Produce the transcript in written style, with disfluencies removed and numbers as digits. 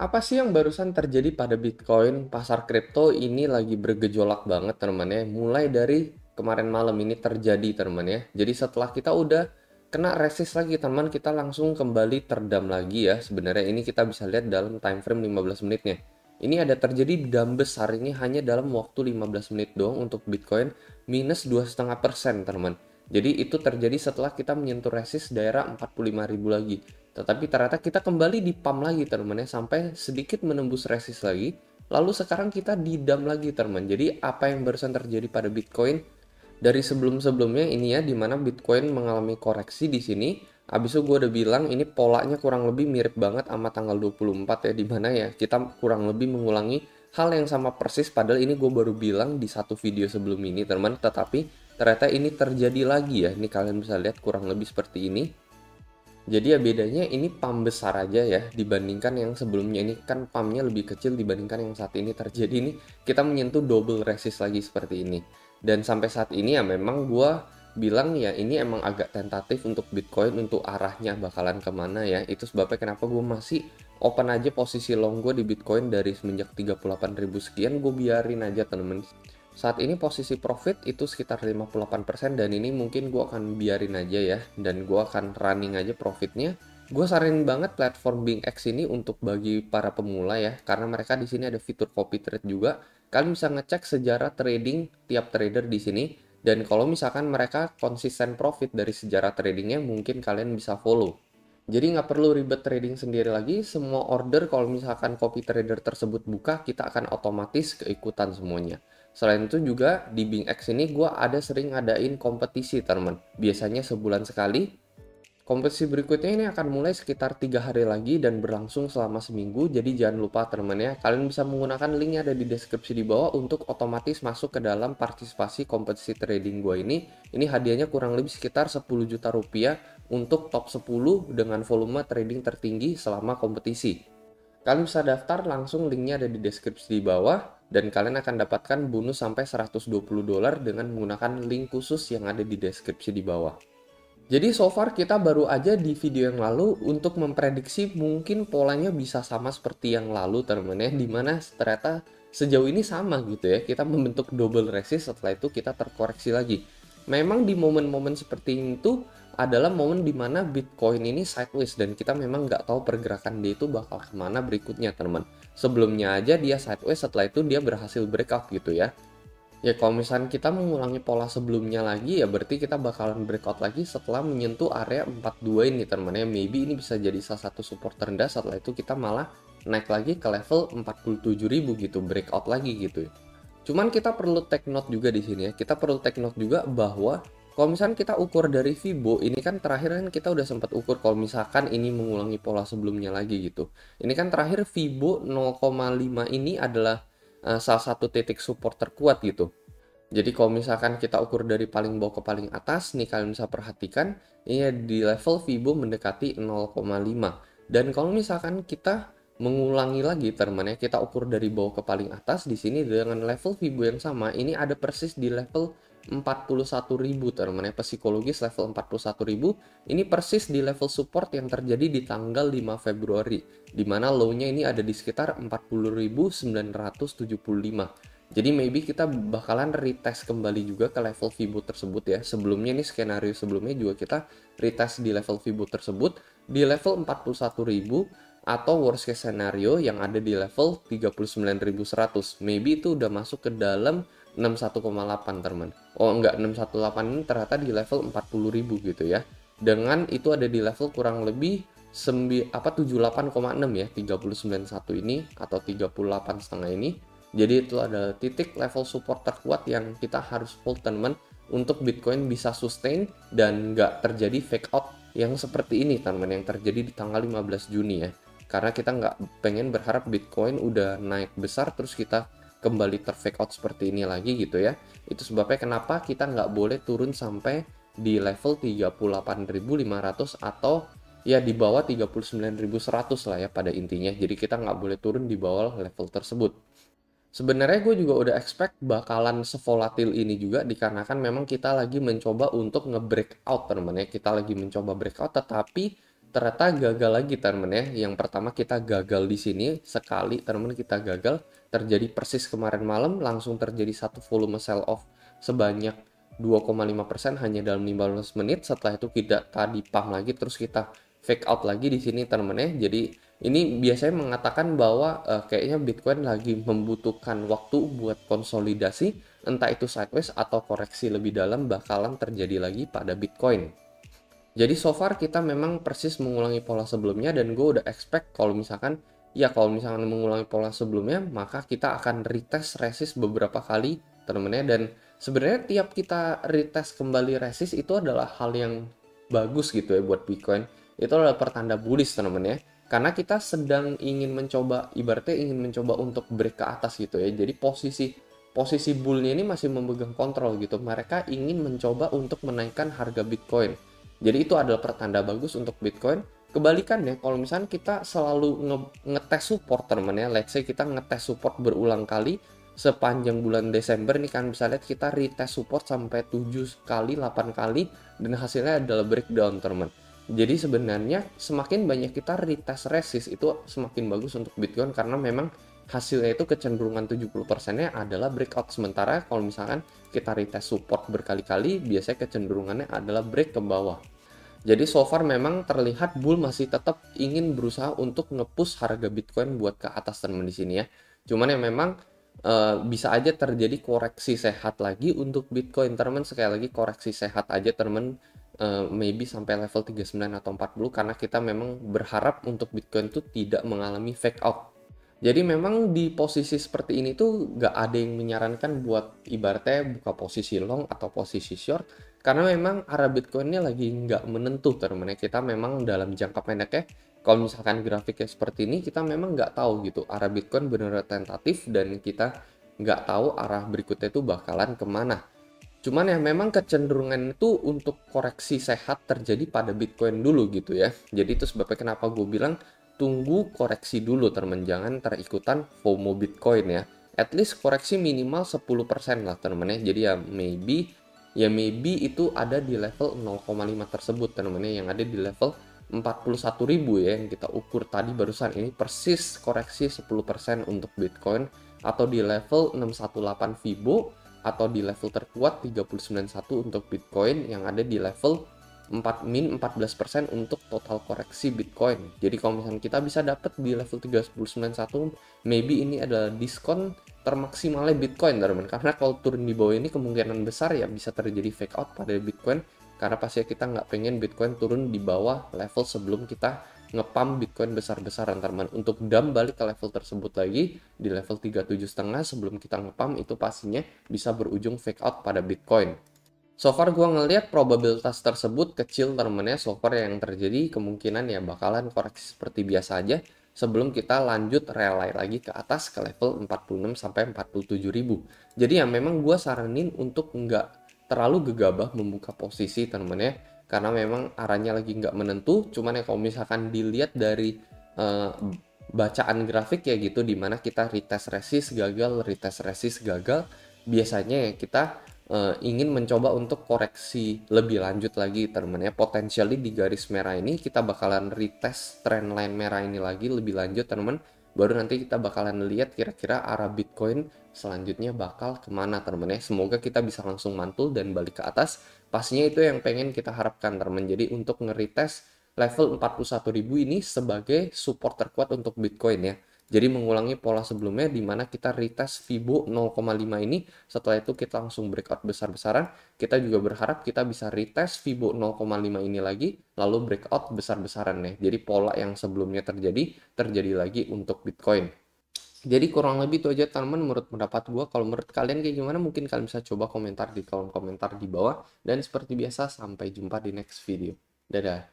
Apa sih yang barusan terjadi pada Bitcoin? Pasar kripto ini lagi bergejolak banget teman ya. Mulai dari kemarin malam ini terjadi teman ya. Jadi setelah kita udah kena resist lagi teman, kita langsung kembali terdam lagi ya. Sebenarnya ini kita bisa lihat dalam time frame 15 menitnya. Ini ada terjadi dam besar ini hanya dalam waktu 15 menit doang untuk Bitcoin minus 2,5% teman. Jadi itu terjadi setelah kita menyentuh resist daerah 45.000 lagi. Tetapi ternyata kita kembali di pump lagi teman ya, sampai sedikit menembus resist lagi. Lalu sekarang kita di dam lagi teman. Jadi apa yang barusan terjadi pada Bitcoin dari sebelum-sebelumnya ini ya, dimana Bitcoin mengalami koreksi di sini. Habis itu gue udah bilang ini polanya kurang lebih mirip banget sama tanggal 24 ya, dimana ya kita kurang lebih mengulangi hal yang sama persis. Padahal ini gue baru bilang di satu video sebelum ini teman, tetapi ternyata ini terjadi lagi ya. Ini kalian bisa lihat kurang lebih seperti ini. Jadi ya bedanya ini pump besar aja ya dibandingkan yang sebelumnya. Ini kan pumpnya lebih kecil dibandingkan yang saat ini terjadi. Ini kita menyentuh double resist lagi seperti ini. Dan sampai saat ini ya memang gua bilang ya ini emang agak tentatif untuk Bitcoin, untuk arahnya bakalan kemana ya. Itu sebabnya kenapa gue masih open aja posisi long gue di Bitcoin dari semenjak 38.000 sekian. Gue biarin aja temen. Saat ini posisi profit itu sekitar 58% dan ini mungkin gue akan biarin aja ya, dan gue akan running aja profitnya. Gue saranin banget platform BingX ini untuk bagi para pemula ya, karena mereka di sini ada fitur copy trade juga. Kalian bisa ngecek sejarah trading tiap trader di sini, dan kalau misalkan mereka konsisten profit dari sejarah tradingnya, mungkin kalian bisa follow. Jadi nggak perlu ribet trading sendiri lagi, semua order kalau misalkan copy trader tersebut buka, kita akan otomatis keikutan semuanya. Selain itu juga di BingX ini gue ada sering ngadain kompetisi teman. Biasanya sebulan sekali. Kompetisi berikutnya ini akan mulai sekitar 3 hari lagi dan berlangsung selama seminggu. Jadi jangan lupa teman ya, kalian bisa menggunakan link yang ada di deskripsi di bawah untuk otomatis masuk ke dalam partisipasi kompetisi trading gue ini. Ini hadiahnya kurang lebih sekitar 10 juta rupiah untuk top 10 dengan volume trading tertinggi selama kompetisi. Kalian bisa daftar langsung, linknya ada di deskripsi di bawah, dan kalian akan dapatkan bonus sampai $120 dengan menggunakan link khusus yang ada di deskripsi di bawah. Jadi so far kita baru aja di video yang lalu untuk memprediksi mungkin polanya bisa sama seperti yang lalu teman ya, dimana ternyata sejauh ini sama gitu ya, kita membentuk double resist, setelah itu kita terkoreksi lagi. Memang di momen-momen seperti itu adalah momen dimana Bitcoin ini sideways dan kita memang nggak tahu pergerakan dia itu bakal kemana berikutnya teman. Sebelumnya aja dia sideways, setelah itu dia berhasil breakout gitu ya. Ya kalau misalnya kita mengulangi pola sebelumnya lagi ya berarti kita bakalan breakout lagi setelah menyentuh area 42 ini teman ya. Maybe ini bisa jadi salah satu support terendah, setelah itu kita malah naik lagi ke level 47.000 gitu, breakout lagi gitu. Cuman kita perlu take note juga di sini ya. Kita perlu take note juga bahwa kalau misalnya kita ukur dari Fibo, ini kan terakhir kan kita udah sempat ukur kalau misalkan ini mengulangi pola sebelumnya lagi gitu. Ini kan terakhir Fibo 0,5 ini adalah salah satu titik support terkuat gitu. Jadi kalau misalkan kita ukur dari paling bawah ke paling atas, nih kalian bisa perhatikan, ini di level Fibo mendekati 0,5. Dan kalau misalkan kita mengulangi lagi teman-teman ya, kita ukur dari bawah ke paling atas, di sini dengan level Fibo yang sama, ini ada persis di level 41.000 teman-teman ya, psikologis level 41.000, ini persis di level support yang terjadi di tanggal 5 Februari, di mana low-nya ini ada di sekitar 40.975. Jadi maybe kita bakalan retest kembali juga ke level Fibo tersebut ya. Sebelumnya nih skenario sebelumnya juga kita retest di level Fibo tersebut di level 41.000, atau worst case scenario yang ada di level 39.100. Maybe itu udah masuk ke dalam 61,8 teman. Oh enggak, 618 ini ternyata di level 40.000 gitu ya. Dengan itu ada di level kurang lebih 78,6 ya, 391 ini atau 38,5 ini. Jadi itu adalah titik level support terkuat yang kita harus hold teman untuk Bitcoin bisa sustain dan nggak terjadi fake out yang seperti ini teman, yang terjadi di tanggal 15 Juni ya. Karena kita nggak pengen berharap Bitcoin udah naik besar terus kita kembali terfake out seperti ini lagi gitu ya. Itu sebabnya kenapa kita nggak boleh turun sampai di level 38.500 atau ya di bawah 39.100 lah ya pada intinya. Jadi kita nggak boleh turun di bawah level tersebut. Sebenarnya gue juga udah expect bakalan sevolatil ini juga dikarenakan memang kita lagi mencoba untuk nge-breakout teman ya. Kita lagi mencoba breakout, tetapi ternyata gagal lagi teman ya. Yang pertama kita gagal di sini sekali teman, kita gagal, terjadi persis kemarin malam, langsung terjadi satu volume sell off sebanyak 2,5% hanya dalam 15 menit. Setelah itu kita tadi pump lagi, terus kita fake out lagi di sini teman ya. Jadi ini biasanya mengatakan bahwa kayaknya Bitcoin lagi membutuhkan waktu buat konsolidasi, entah itu sideways atau koreksi lebih dalam bakalan terjadi lagi pada Bitcoin. Jadi so far kita memang persis mengulangi pola sebelumnya, dan gue udah expect kalau misalkan mengulangi pola sebelumnya, maka kita akan retest resist beberapa kali temen-temennya. Dan sebenarnya tiap kita retest kembali resist itu adalah hal yang bagus gitu ya buat Bitcoin. Itu adalah pertanda bullish temen-temen ya. Karena kita sedang ingin mencoba, ibaratnya ingin mencoba untuk break ke atas gitu ya. Jadi posisi bullnya ini masih memegang kontrol gitu. Mereka ingin mencoba untuk menaikkan harga Bitcoin. Jadi itu adalah pertanda bagus untuk Bitcoin. Kebalikannya, kalau misalnya kita selalu ngetes support teman-teman ya, let's say kita ngetes support berulang kali sepanjang bulan Desember ini kan, bisa lihat kita retest support sampai 7 kali, 8 kali, dan hasilnya adalah breakdown teman. Jadi sebenarnya semakin banyak kita retest resist itu semakin bagus untuk Bitcoin, karena memang hasilnya itu kecenderungan 70%-nya adalah breakout. Sementara kalau misalkan kita retest support berkali-kali, biasanya kecenderungannya adalah break ke bawah. Jadi so far memang terlihat bull masih tetap ingin berusaha untuk nge-push harga Bitcoin buat ke atas teman di sini ya. Cuman ya memang bisa aja terjadi koreksi sehat lagi untuk Bitcoin teman. Sekali lagi koreksi sehat aja teman, maybe sampai level 39 atau 40, karena kita memang berharap untuk Bitcoin itu tidak mengalami fake out. Jadi memang di posisi seperti ini tuh gak ada yang menyarankan buat ibaratnya buka posisi long atau posisi short, karena memang arah Bitcoin-nya lagi nggak menentu teman-teman ya. Kita memang dalam jangka pendeknya, kalau misalkan grafiknya seperti ini, kita memang nggak tahu gitu arah Bitcoin benar-benar tentatif, dan kita nggak tahu arah berikutnya itu bakalan kemana. Cuman ya memang kecenderungan itu untuk koreksi sehat terjadi pada Bitcoin dulu gitu ya. Jadi itu sebabnya kenapa gue bilang tunggu koreksi dulu teman, jangan terikutan FOMO Bitcoin ya. At least koreksi minimal 10% lah teman ya. Jadi ya maybe itu ada di level 0,5 tersebut teman-teman, yang ada di level 41.000 ya, yang kita ukur tadi barusan. Ini persis koreksi 10% untuk Bitcoin, atau di level 618 Fibo, atau di level terkuat 391 untuk Bitcoin, yang ada di level 14% untuk total koreksi Bitcoin. Jadi kalau misalnya kita bisa dapat di level 391, maybe ini adalah diskon termaksimalnya Bitcoin teman-teman. Karena kalau turun di bawah ini kemungkinan besar ya bisa terjadi fake out pada Bitcoin, karena pasti kita nggak pengen Bitcoin turun di bawah level sebelum kita ngepump Bitcoin besar-besaran teman. Untuk dump balik ke level tersebut lagi di level 37,5 sebelum kita ngepump, itu pastinya bisa berujung fake out pada Bitcoin. So far gue ngelihat probabilitas tersebut kecil temennya. So far yang terjadi kemungkinan ya bakalan koreksi seperti biasa aja sebelum kita lanjut relay lagi ke atas ke level 46 sampai 47.000. Jadi ya memang gue saranin untuk nggak terlalu gegabah membuka posisi temennya, karena memang arahnya lagi nggak menentu. Cuman ya kalau misalkan dilihat dari bacaan grafik ya gitu, dimana kita retest resist gagal, biasanya ya kita ingin mencoba untuk koreksi lebih lanjut lagi teman ya. Potentially di garis merah ini kita bakalan retest trendline merah ini lagi lebih lanjut teman, baru nanti kita bakalan lihat kira-kira arah Bitcoin selanjutnya bakal kemana teman ya. Semoga kita bisa langsung mantul dan balik ke atas, pastinya itu yang pengen kita harapkan teman. Jadi untuk nge-retest level 41.000 ini sebagai support terkuat untuk Bitcoin ya. Jadi mengulangi pola sebelumnya di mana kita retest Fibo 0,5 ini, setelah itu kita langsung breakout besar-besaran. Kita juga berharap kita bisa retest Fibo 0,5 ini lagi, lalu breakout besar-besaran ya. Jadi pola yang sebelumnya terjadi lagi untuk Bitcoin. Jadi kurang lebih itu aja teman menurut pendapat gue. Kalau menurut kalian kayak gimana, mungkin kalian bisa coba komentar di kolom komentar di bawah. Dan seperti biasa, sampai jumpa di next video. Dadah.